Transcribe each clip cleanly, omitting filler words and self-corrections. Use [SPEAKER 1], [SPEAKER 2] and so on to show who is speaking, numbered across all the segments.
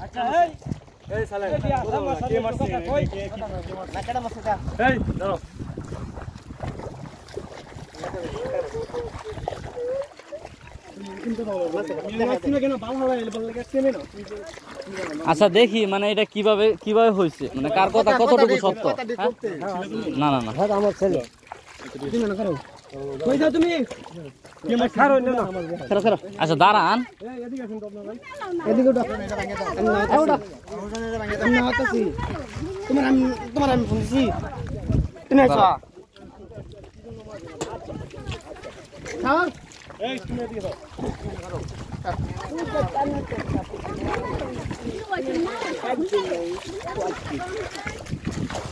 [SPEAKER 1] আচ্ছা এই সালে কে মারছে না কেডা মারছে তা এই ধরো
[SPEAKER 2] আচ্ছা দেখি মানে এটা কিভাবে কিভাবে হয়েছে মানে কার কথা কতটুকু সত্য না না না
[SPEAKER 1] আমার ছেলে কই যাও তুমি কি মাছ খারো না খারো খারো
[SPEAKER 2] আচ্ছা দাঁড়ান
[SPEAKER 1] এদিকে আসুন তো আপনারা এদিকে উঠো আমি না হতাছি তোমার আমি শুনছি তুমি আছো হ্যাঁ এই তুমি এদিকে যাও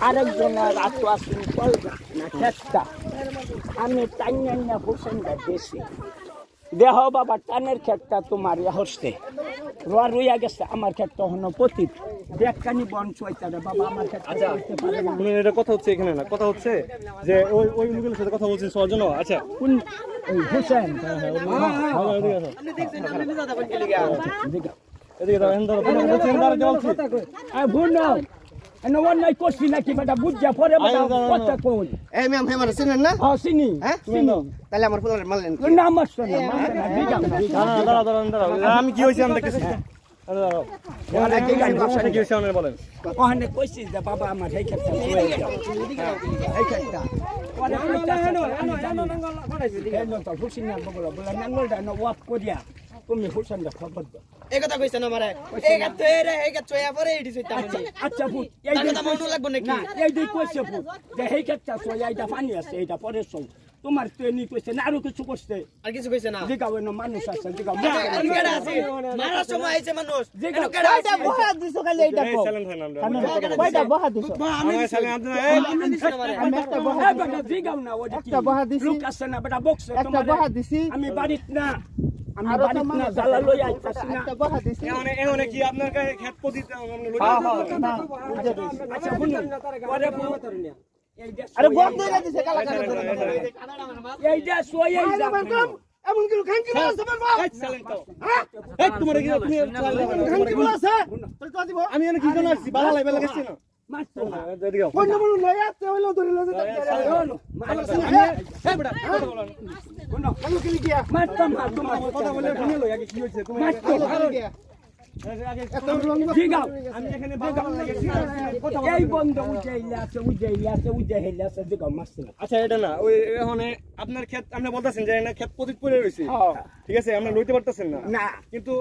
[SPEAKER 3] আরেকজনের আশ্বাসন করবে না চেষ্টা আমি টাইনা হোসেনটা দেশি দেহ বাবা টানের ক্ষেতটা তোমার হস্তে রোয়া রইয়া গেছে আমার ক্ষেত্র হনো পতিত দেখখানি বন চৈতারে বাবা আমার ক্ষেত্রে
[SPEAKER 1] এটা কথা হচ্ছে এখানে না কথা হচ্ছে যে ওই লোকের সাথে কথা বলছেন সবার জন্য আচ্ছা
[SPEAKER 3] কোন ওই হোসেন
[SPEAKER 1] এদিকে দাও এন্দার
[SPEAKER 3] ভুল না অন্যায় করছি নাকি বেটা বুঝা পরে কথা কোন
[SPEAKER 1] এই ম্যাম আমার চিনেন না
[SPEAKER 3] হ্যাঁ চিনি চিনি
[SPEAKER 1] তাহলে আমার ফুলের মারলেন
[SPEAKER 3] না মারছো না
[SPEAKER 1] দাঁড়াও আমি কি হইছে আমি দেখতেছি বলেন
[SPEAKER 3] ওখানে কইছি যে বাবা আমার এই ক্ষেত্রে এই ক্ষেত্রে তুমি হুসেনটা খবর দাও
[SPEAKER 1] এই কথা কইছেন আমারে এই গাতে রে এই গাত চয়া পরে এডি সইতা আমি
[SPEAKER 3] আচ্ছা ভূত এই কথা মনে লাগবে নাকি এই দুই কইছে ভূত যে এই ক্ষেত্রে চয়া এটা পানি আছে এটা পরে সব তোমার ট্রেনি কইছে না আরো কিছু করছে
[SPEAKER 1] আর কিছু কইছে না
[SPEAKER 3] জিগাও না মানুষ আছে জিগাও
[SPEAKER 1] কেডা আছে মারার সময় আইছে মানুষ
[SPEAKER 3] জিগাও কেডা আছে বহা দিছো খালি এইটা কো কয়টা বহা দিছো
[SPEAKER 1] আমি সালেন আপনারা
[SPEAKER 3] আমি একটা বহা দিছি জিগাও না ওটা একটা বহা দিছি লোক আছে না বেটা বক্সে একটা বহা দিছি আমি বাড়িত না আমি বাড়িত না জালা লই আইতাছি না একটা বহা দিছি
[SPEAKER 1] এখানে কি আপনার কাছে ক্ষেত পতিতে আমরা লই
[SPEAKER 3] আচ্ছা শুনুন পরে পরে নিয়া
[SPEAKER 1] আরে বক দইলা দিছে কালা কালা
[SPEAKER 3] এই যে সোই এই
[SPEAKER 1] এমন কি খাঙ্কি আছে বাবা এই সালেন তো এই তোমার কি তুমি খাঙ্কি আছে তুই তো দিব আমি এনে কি জানো আসছি বালা লাই বেলা গেছি না
[SPEAKER 3] মারতো না
[SPEAKER 1] এদিকে
[SPEAKER 3] কোন বল লই আসতে হইলো ধরিলো যে
[SPEAKER 1] এই বড়া কথা বলেন
[SPEAKER 3] কোন কোন কি লিখিয়া মারতাম
[SPEAKER 1] কথা বলে শুনে লই আগে কি হইছে তুমি
[SPEAKER 3] এই বন্ধ
[SPEAKER 1] আচ্ছা এটা না ওই এখন আপনার ক্ষেত আপনি বলতেছেন যে না ক্ষেত পতিত পড়ে রয়েছে ঠিক আছে আমরা লইতে পারতেছেন না কিন্তু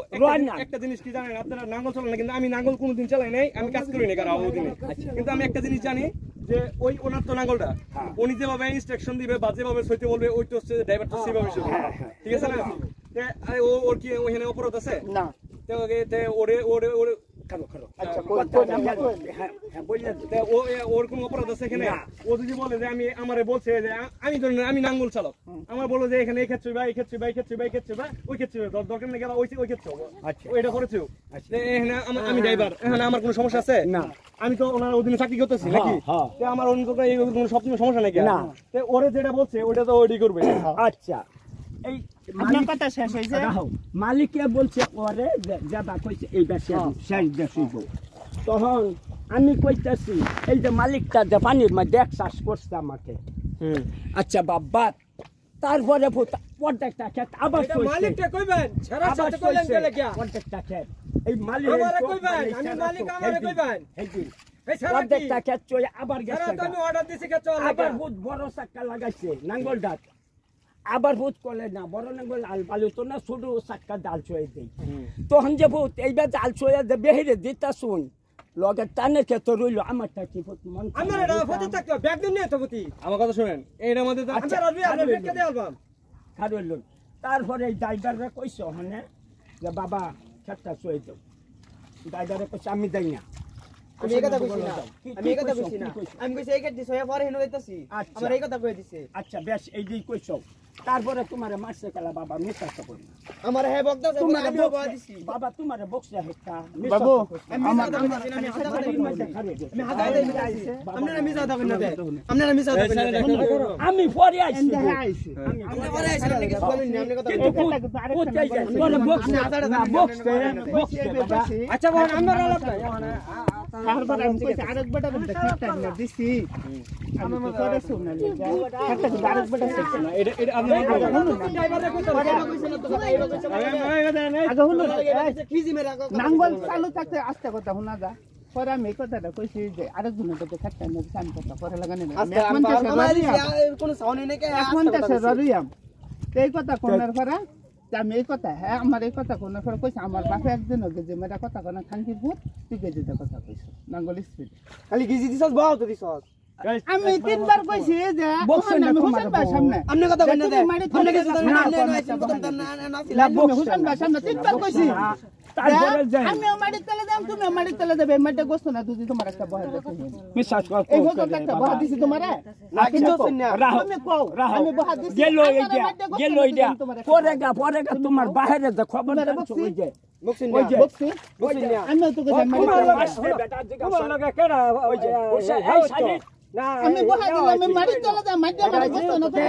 [SPEAKER 1] একটা জিনিস কি জানেন আপনারা নাঙ্গল চালান না কিন্তু আমি নাঙ্গল কোনোদিন চালাই নাই আমি কাজ করি না কারো দিনে কিন্তু আমি একটা জিনিস জানি যে ওই ওনার তো নাঙ্গলটা উনি যেভাবে ইনস্ট্রাকশন দিবে বা যেভাবে সইতে বলবে ওই তো হচ্ছে ড্রাইভার তো সেভাবে ঠিক আছে না ওর কি ওখানে অপরাধ আছে
[SPEAKER 3] না
[SPEAKER 1] ওর কোন অপরাধ আছে এখানে ও যদি বলে যে আমি আমারে বলছে যে আমি ধরেন আমি নাঙ্গল চালক আমার বলো যে এখানে এই ক্ষেত্রে ভাই ক্ষেত্রে ভাই ক্ষেত্রে ভাই ক্ষেত্রে ভাই ওই ক্ষেত্রে দরকার নেই ওই ক্ষেত্রে ওইটা করেছে এখানে আমি ড্রাইভার এখানে আমার কোনো সমস্যা আছে
[SPEAKER 3] না
[SPEAKER 1] আমি তো ওনার অধীনে চাকরি করতেছি নাকি আমার অন্য কোনো সবসময় সমস্যা নাকি না ওরে যেটা বলছে ওইটা তো ওইটাই করবে
[SPEAKER 3] আচ্ছা এই কথা শেষ হয়েছে মালিকে বলছে ওরে যাবা কইছে এই শেষ দেশইব তখন আমি কইতাছি এই যে মালিকটা যে পানির মধ্যে চাষ করছে আমাকে আচ্ছা বাবা তারপরে প্রত্যেকটা ক্ষেত আবার
[SPEAKER 1] মালিকটা কইবেন সারা সাথে কইলেন গেলে কি
[SPEAKER 3] প্রত্যেকটা ক্ষেত এই মালিক
[SPEAKER 1] আমারে কইবেন আমি মালিক আমারে কইবেন এই সারা
[SPEAKER 3] প্রত্যেকটা ক্ষেত চই আবার গেছে
[SPEAKER 1] সারা তুমি অর্ডার দিছি কে চল
[SPEAKER 3] আবার বহুত বড় চাক্কা লাগাইছে নাঙ্গলটা আবার ভূত করলে না বড় নাঙ্গল আল বালু তো না ছোট চাক্কা ডাল চয়ে দেই তখন যে ভূত এইবার ডাল চয়ে দে বেহিরে দিতা শুন লগে টানে ক্ষেত রইল আমারটা কি ভূত মন
[SPEAKER 1] আমার এটা ভূতি থাকতো ব্যাগ দিন নিয়ে তো ভূতি আমার কথা শুনেন এইটার মধ্যে তো আচ্ছা আর ব্যাগ কে দেব
[SPEAKER 3] খারইল তারপরে এই ড্রাইভাররা কইছে ওখানে যে বাবা ক্ষেতটা চয়ে দাও ড্রাইভারে কইছে আমি দেই না
[SPEAKER 1] আমি এই কথা কইছি না আমি এই কথা কইছি না আমি কইছি এই ক্ষেত্রে সয়া পরে হেন হইতাছি আমার এই কথা কই দিছে
[SPEAKER 3] আচ্ছা বেশ এই দিই কইছো তারপরে তোমার মারছে কেলা বাবা মিথ্যা কথা বল
[SPEAKER 4] আমার হে বকদা
[SPEAKER 3] তোমার
[SPEAKER 4] আমি বকা দিছি
[SPEAKER 3] বাবা তোমার বক্সা হেটা
[SPEAKER 4] বাবু
[SPEAKER 3] আমার
[SPEAKER 4] আমি হাজার আপনারা মিছা কথা কইনা দে আপনারা মিছা কথা কইনা দে
[SPEAKER 3] আমি পরে আইছি
[SPEAKER 4] আমরা পরে আইছি আপনি কিছু বলেন না আপনি কথা
[SPEAKER 1] আচ্ছা বলেন আমরা আলাপ নাই
[SPEAKER 4] তারপর আমি কইছি আরেক বেটা বলতে ঠিকঠাক না দিছি আমি মনে করে শুননা একটা আরেক বেটা শুনছে না
[SPEAKER 1] এটা আপনি
[SPEAKER 4] নাঙ্গল চালু থাকতে আস্তে কথা শোনা যা পরে আমি এই কথাটা কইছি যে আরেকজনের তো থাকতে আমি সান কথা পরে লাগানে কোনো সাউন্ড নেই এখন তো ররিয়াম এই কথা কোনার পরে আমি এই কথা হ্যাঁ আমার এই কথা কোনার পরে কইছি আমার বাপে একদিন ওকে যে মেয়েটা কথা কোনা খানকির ভূত তুই গেজিতে কথা কইছো নাঙ্গল স্পিড
[SPEAKER 1] খালি গিজি দিছস বাও তো দিছস
[SPEAKER 4] আমি তিনবার কইছি যে আমি হোসেন ভাই সামনে আপনি কথা কইনা দে আপনি কিছু জানেন না হোসেন ভাই সামনে তিনবার কইছি
[SPEAKER 3] তারপরে যাই
[SPEAKER 4] আমি মাটি তলে দাম তুমি মাটি তলে দেবে মাটি গোস্ত না তুই তোমার একটা বহার দেখো
[SPEAKER 3] বিশ্বাস কর
[SPEAKER 4] এই হোসেন একটা বহার দিছি তোমারে না কিন্তু তুমি কও আমি বহার দিছি
[SPEAKER 3] গেল এইটা পরে গা তোমার বাইরে যা খবর জানছো ওই যে
[SPEAKER 4] বক্সিন আমি তো কইছি
[SPEAKER 3] তোমার লাগা কেডা ওই যে না
[SPEAKER 4] আমি বহার দিলাম আমি মাটি তলে দাম মাটি গোস্ত না তুমি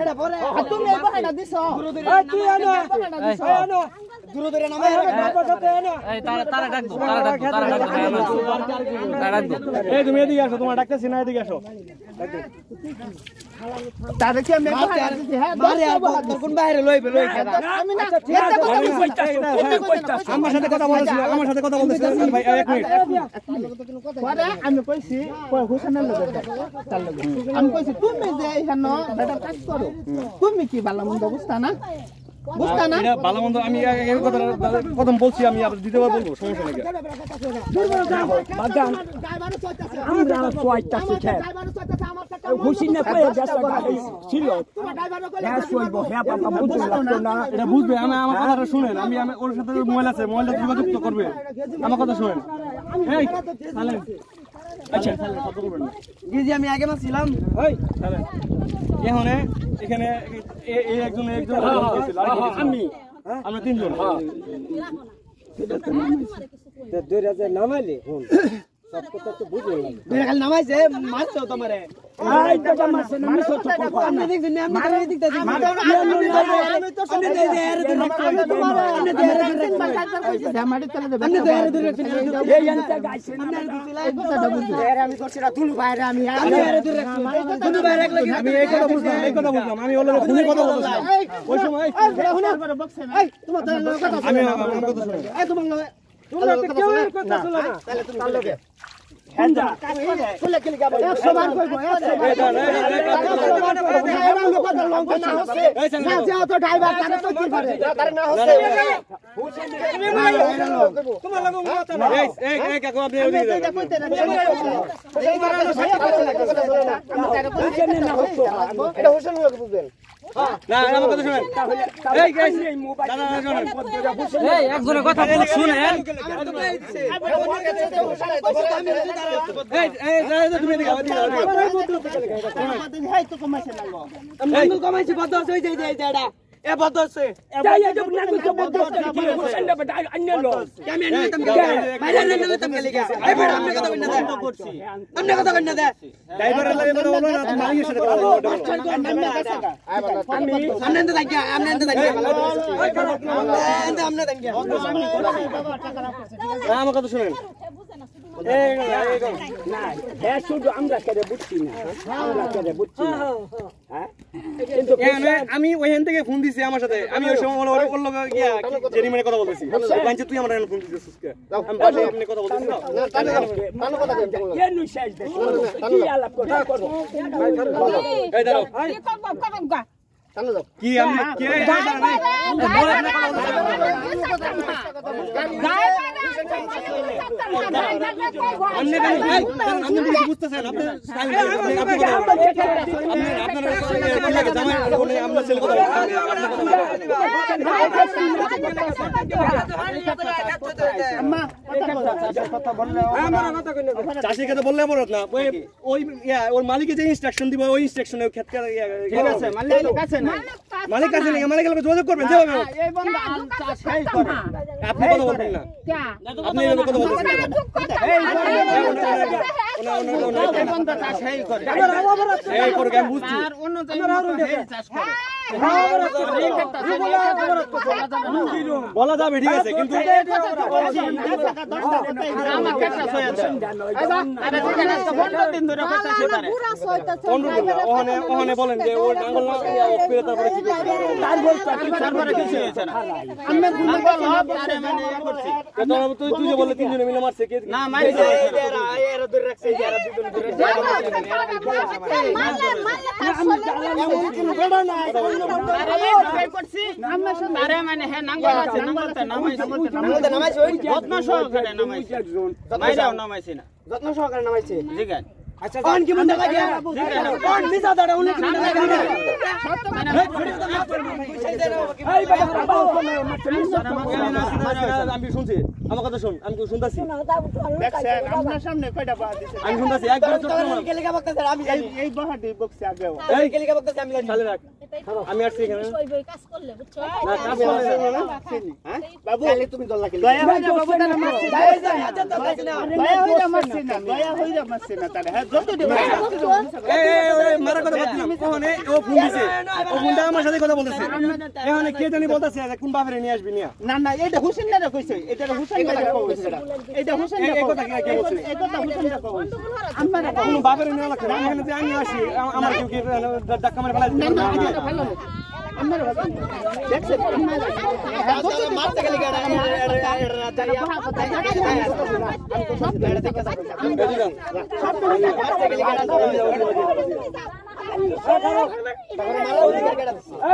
[SPEAKER 4] এটা পরে তুমি এই বহারটা দিছো
[SPEAKER 3] তুই আনো
[SPEAKER 4] গুরু ধরে নামে
[SPEAKER 2] এই তারা ডাকবো
[SPEAKER 1] এই তুমি এদিকে আসো তোমার ডাকতেছি না এদিকে আসো
[SPEAKER 4] তারে কি আমি বহার দিছি হ্যাঁ বারে কোন বাইরে লইবে আমি না
[SPEAKER 1] আমার সাথে কথা বলছিল ভাই এক মিনিট
[SPEAKER 4] পরে আমি কইছি হোসেনের লগে তার লগে আমি কইছি তুমি যে এখানে বেটা কাজ করো তুমি কি ভালো মন্দ বুঝতা না
[SPEAKER 1] এটা ভালো মন্দ আমি এই কথাটা প্রথম বলছি আমি আবার দ্বিতীয়বার বলবো সমস্যা নেই
[SPEAKER 3] আমরা কয়টাছি খেয়ে খুশি না পেয়ে গেছে ছিল হ্যাঁ শুনবো হ্যাঁ বাবা বুঝতে লাগতো না
[SPEAKER 1] এটা বুঝবে আমার কথাটা শুনেন আমি ওর সাথে মোবাইল আছে মোবাইলটা যোগাযোগ তো করবে আমার কথা শুনেন এই সালেন আচ্ছা কথা বলবেন না
[SPEAKER 4] গিজি আমি আগে না ছিলাম
[SPEAKER 1] এই সালেন এখানে এই একজন
[SPEAKER 3] আমি
[SPEAKER 1] আমরা তিনজন
[SPEAKER 3] নামাইলে
[SPEAKER 4] খালি নামাইছে মারছো তোমারে
[SPEAKER 3] এই তো মারছে না মিছো তো
[SPEAKER 4] আপনি দেখছেন আমি তো দেখতে আমি তো শুনে দেই মাটি তলে দেবে আপনি দেয়ারে ধরে
[SPEAKER 3] এই আনতে গাইছে
[SPEAKER 4] আমি করছি না তুলু বাইরে আমি দেয়ারে ধরে তুলু বাইরে
[SPEAKER 1] আমি এই কথা বুঝলাম আমি ওর ফোনে কথা বলছিলাম ওই সময়
[SPEAKER 4] এই তোমার কথা
[SPEAKER 1] আমি আমার কথা শুনেন
[SPEAKER 4] এই তোমার কথা শুনো না তাহলে তুমি তার লগে
[SPEAKER 3] হেন্দা
[SPEAKER 4] ফুলে কিল গাবো 100 বার কইবো 100 না যাও তো ড্রাইভার তারে তো কি করে তারে না হচ্ছে
[SPEAKER 1] তোমার লাগো মত না এই কাকু আপনি ওদিকে যান
[SPEAKER 4] এটা হোসেন লোক বুঝবেন
[SPEAKER 1] না আমার কথা শুনেন এই গাইস দাদা শুনেন
[SPEAKER 2] এই একজনের কথা শুনেন
[SPEAKER 1] তুমি এদিকে
[SPEAKER 4] নাঙ্গল কমাইছি বদ্ধ হই যাই এটা এ বদ্ধ আছে
[SPEAKER 3] যাই এই যে নাঙ্গল তো বদ্ধ কি হোসেন দে বেটা আন্যলো
[SPEAKER 4] আমি নিতাম বাইরে নিতাম গেলে গা এই বেটা আপনি কথা কইনা দে আপনি কথা কইনা দে
[SPEAKER 1] ড্রাইভারের লাগে কথা বলো না তুমি মালিকের সাথে কথা বলো
[SPEAKER 4] আমি সামনে তো থাকি আমি এন্ড থাকি আমরা থাকি
[SPEAKER 1] আমার কথা শুনেন
[SPEAKER 3] না হ্যাঁ শুধু আমরা করে বুঝছি না আমরা করে বুঝছি না হ্যাঁ কিন্তু
[SPEAKER 1] আমি ওইখান থেকে ফোন দিছি আমার সাথে আমি ওই সময় ওর লগে গিয়া জেনি মানে কথা বলতেছি বাঞ্চে তুই আমার ফোন দিছিস কে আমি বাসে আপনি কথা বলতেছিস না
[SPEAKER 4] তানো কথা কইতে
[SPEAKER 3] এ নু শেষ দে কি আলাপ কথা করো
[SPEAKER 1] এই দাঁড়াও
[SPEAKER 4] তানো দাও
[SPEAKER 1] কি আমি কে আপনি বুঝতেছেন আপনি
[SPEAKER 4] আম্মা
[SPEAKER 1] চাষির ক্ষেত্রে বললে অপরাধ না, ওই ওর মালিকের যে ইনস্ট্রাকশন দিব ওই ইনস্ট্রাকশনে ক্ষেত ঠিক আছে, মালিক কাছে নেই, মালিকের লোক যোগাযোগ করবেন যেভাবে হোক। আপনি কথা বলবেন না, আপনি এভাবে কথা বলতেছেন এই করে আমি বুঝছি বলা যাবে ঠিক আছে, কিন্তু ওখানে বলেন যে ওর নাঙ্গল না পেরে তারপরে কি তুই যে বললে তিনজনে মিলে মারছে না যত্ন সহকারে নামাইছে। আচ্ছা কোন কি মন লাগে কোন মিছা দাঁড়া উনি আমি শুনছি, আমার কথা শুন, আমি শুনতাছি আপনার সামনে কয়টা বাদ দিছে আমি শুনতাছি একবার চুপ করুন। কেলিকা বকতেছে আমি জানি এই বাহাটি বকছে আগে এই কেলিকা বকতেছে আমি জানি চালে রাখ আমি আসছি এখানে ওই বই কাজ করলে বুঝছো না কাজ করলে না হ্যাঁ বাবু তাহলে তুমি দল্লা কেলি দয়া হইরা বাবু তারা মারছি দয়া হইরা মারছি না দয়া হইরা মারছি না তারে হ্যাঁ যত দিবা এই মারা কথা বলছি ওখানে ও ফোন দিছে ও ফোনটা আমার সাথে কথা বলতেছে এখানে কে জানি বলতেছে কোন বাপরে নিয়ে আসবি নিয়া না না এটা হোসেন না কইছে এটা হোসেন না কইছে এটা হোসেন না এই কথা কে বলছে এই কথা হোসেন না কইছে আমরা কোন বাপরে নিয়া লাগছে না এখানে যে আমি আসি আমার কেউ কি ধাক্কা মারে ফেলা আমরা দেখছেন মারতে গেলে গাড়ি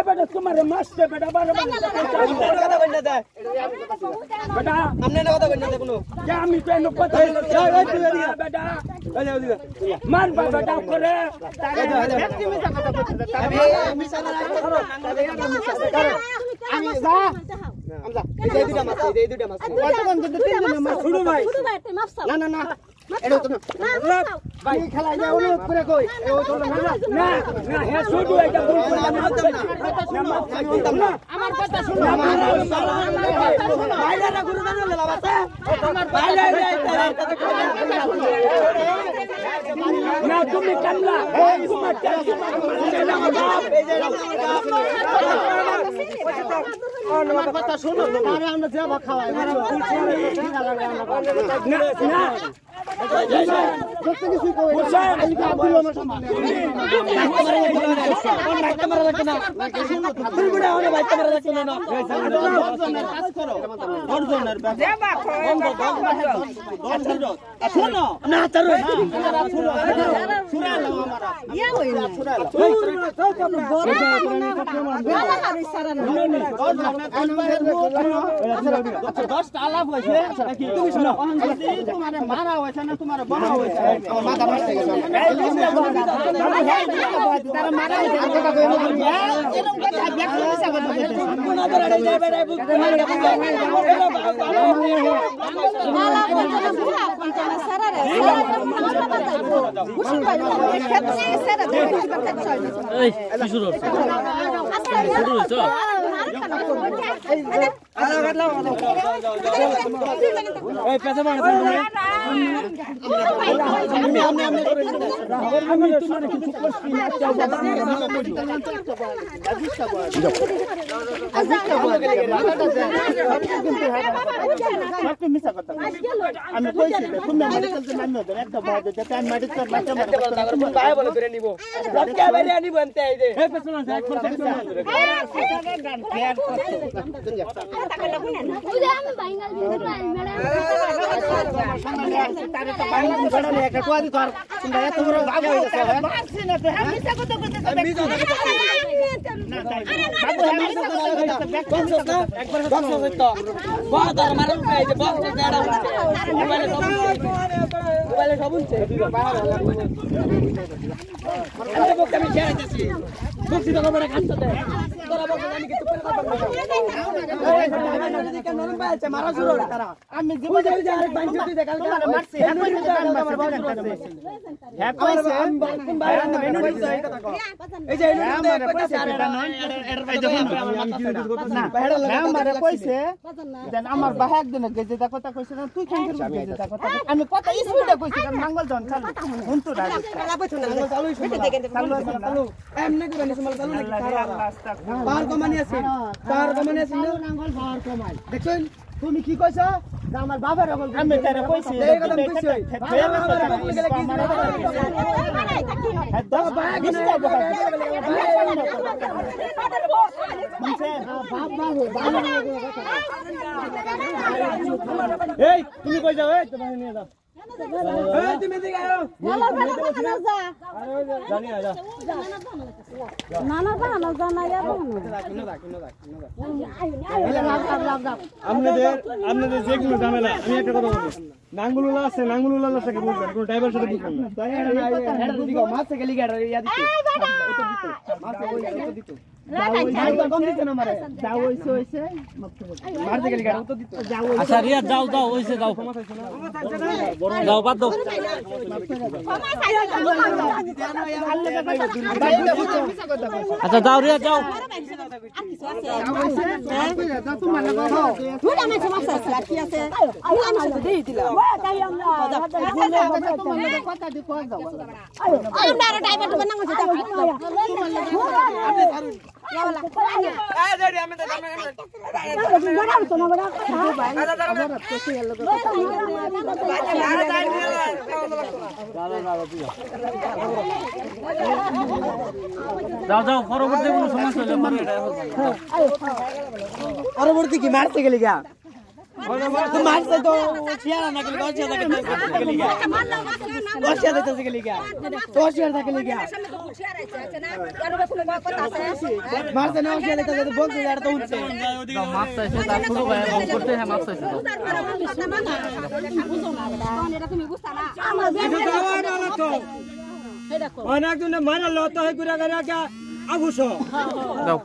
[SPEAKER 3] बेटा तुम्हारे मस्त बेटा बार बार बेटा
[SPEAKER 1] हमने ना কথা কইনা দে কোনো
[SPEAKER 3] क्या আমি পেন পতা बेटा मान बेटा करे
[SPEAKER 1] আমি যা আমজা এই দুইটা মাছ এই দুইটা মাছ কত কোন কিন্তু তিনজন মাছ শুরু ভাই তুই মাছ না না না এটা তো না ভাই খেলা যায় অনুরোধ করে কই এই তো না
[SPEAKER 3] না না হে শুধু এটা ভুল করে না আমার কথা শুনো
[SPEAKER 1] বাইরে গুরু জানো লাবাতে আমার বাইরে
[SPEAKER 3] না তুমি কামলা তোমার
[SPEAKER 1] আমার কথা শুনো আরে আমরা যাবা খাওয়াই না না যত কিছু কই হোসেন এই আব্দুল আমার সামনে বাইতে মারা লাগে না শুনো তুই বড় হলে বাইতে মারা লাগে না কাজ করো দর্জনের যাবা বন্ধ শুনো না তার শুনো শুনালো আমারা ইয়া হই না শুনালো বড় গালা হারি সারা না 10 টা লাভ হইছে নাকি তুমি শুনো তোমারে মারা হইছে না তোমারে বড় হইছে আমার মাথা নষ্ট হয়ে গেছে তারা মারা হইছে কথা কই না এরকম কথা ব্যাখ্যা হইছে কথা বলতে কোনা ধরে যাই বেড়াই বুঝতে মালা বলতে পুরা পঞ্চায়েত সারা রে বুঝুন ভাই ক্ষেত্রে সারা দেখতে পাচ্ছেন
[SPEAKER 2] এই কি শুরু হচ্ছে শুরু হচ্ছে
[SPEAKER 1] এই পেছে মানে
[SPEAKER 3] আমি তোমার কিছু করছি না
[SPEAKER 4] আমি কইছি তুমি মেডিকেল তে নামিও দেন একটা বাদ দে তাই মেডিকেল মাঠে মারতে
[SPEAKER 1] ভাই বলে ধরে নিব রক্কা বাইরে আনি বনতে এই যে এই পেছন আছে এক ফোন একটা কোয়া দি তোর তোমরা এত বড় ভাগ হয়ে গেছে
[SPEAKER 4] আমার বাহে একদিন গেজেটা কথা কইছে না তুই কেন করবি গেজেটা কথা আমি কত স্পিডে কইছি কারণ নাঙ্গল জন চালু হুনতো না চালু এমনি করে নিছ মাল চালু নাকি পার কমানি আছে না নাঙ্গল পার কমাই দেখছেন তুমি কি কইছো আমার বাবার বল আমি তারে কইছি এই কথা কইছি
[SPEAKER 1] এই তুমি কই যাও এই তোমাকে নিয়ে যাও এই তুমি দিকে আও
[SPEAKER 5] ভালো ভালো কথা না যা
[SPEAKER 1] জানি না যা
[SPEAKER 5] না না না জানা ইয়া
[SPEAKER 1] আপনাদের যেগুলো ঝামেলা আমি একটা কথা বলি নাঙ্গুলুলা আছে নাঙ্গুলুলার সাথে বলবেন কোন ড্রাইভার সাথে বলবেন না
[SPEAKER 4] মাছ থেকে লিগার ইয়া দিতে মাছ থেকে দিতে
[SPEAKER 2] আচ্ছা রিয়া যাও যাও ওইসে যাও যাও বাদ দাও আচ্ছা যাও রিয়া যাও যাও যাও পরবর্তী কোনো সমস্যা হলে
[SPEAKER 4] পরবর্তী কি মারতে গেলি গা মারতে তো ছিয়ারা না গেলি গছিয়া থাকে গেলি গা গছিয়া দিতে গেলি গা গছিয়া থাকে গেলি গা মারতে না গছিয়া দিতে তো বলতে আর তো উঠছে
[SPEAKER 2] মাছ চাইছে তার শুরু ভাই বল করতে হ্যাঁ মাছ চাইছে
[SPEAKER 5] তুমি বুঝতা না আমার
[SPEAKER 1] অনেক দিন মানে লত হয় গুড়া গড়া কা আবুসো
[SPEAKER 2] যাও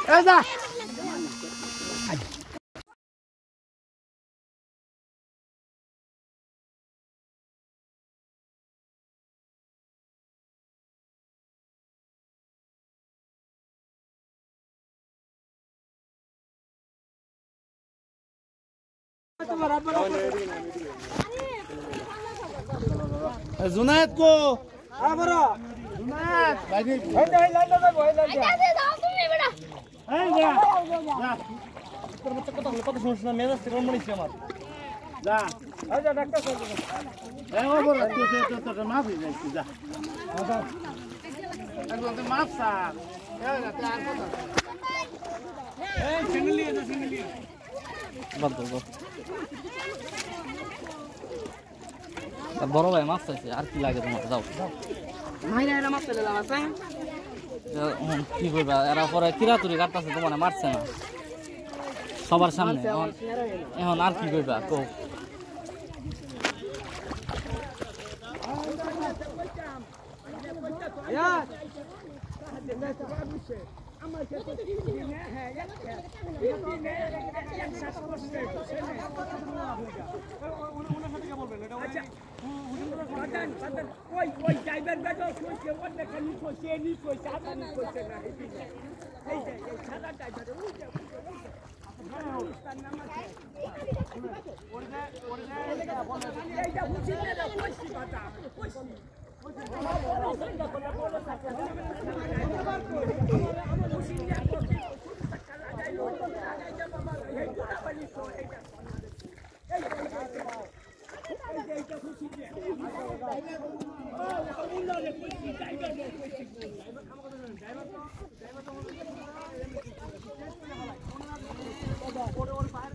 [SPEAKER 5] Aja.
[SPEAKER 1] জুনায়েদ কো আবার কত সমস্যা মেজাজ থেকে মনে হচ্ছে আমার যা আচ্ছা ডাক্তার মাফি যাইছি যা একদম মাফ স্যার
[SPEAKER 2] বড় ভাই মাছ চাইছে আর কি লাগে তোমার যাও কি করবা এরা পরে কিরাতুরি কাটতেছে তোমার মারছে না সবার সামনে এখন আর কি করবা কো